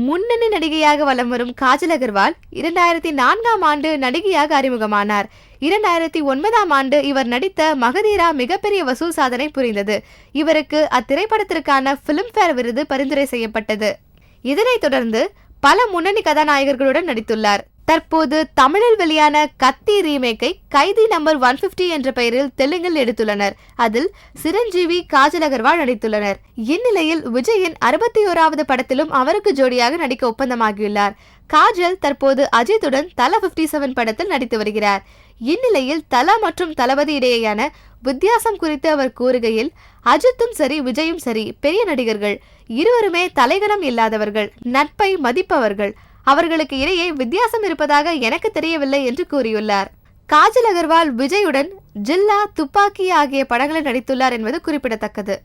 முன்னணி நடிகையாக வலம் வரும் காஜல் அகர்வால் 2004ஆம் ஆண்டு நடிகையாக அறிமுகமானார். 2009ஆம் ஆண்டு இவர் நடித்த மகதீரா மிகப்பெரிய வசூல் சாதனை புரிந்தது. இவருக்கு அத்திரைப்படத்திற்கான பிலிம்பேர் விருது பரிந்துரை செய்யப்பட்டது. இதனைத் தொடர்ந்து பல முன்னணி கதாநாயகர்களுடன் நடித்துள்ளார். தற்போது தமிழில் வெளியான கத்தி ரீமேக்கை கைதி நம்பர் 150 என்ற பெயரில் தெலுங்கில் எடுத்துள்ளனர். அதில் சிரஞ்சீவி, காஜல் அகர்வால் நடித்துள்ளனர். இந்நிலையில் விஜயின் 61வது படத்திலும் அவருக்கு ஜோடியாக நடிக்க ஒப்பந்தமாகியுள்ளார். காஜல் தற்போது அஜித்துடன் தல 57 படத்தில் நடித்து வருகிறார். இந்நிலையில் தல மற்றும் தளபதி இடையேயான வித்தியாசம் குறித்து அவர் கூறுகையில், அஜித்தும் சரி விஜயும் சரி பெரிய நடிகர்கள், இருவருமே தலைகணம் இல்லாதவர்கள், நட்பை மதிப்பவர்கள், அவர்களுக்கு இடையே வித்தியாசம் இருப்பதாக எனக்கு தெரியவில்லை என்று கூறியுள்ளார். காஜல் அகர்வால் விஜயுடன் ஜில்லா, துப்பாக்கி ஆகிய படங்களில் நடித்துள்ளார் என்பது குறிப்பிடத்தக்கது.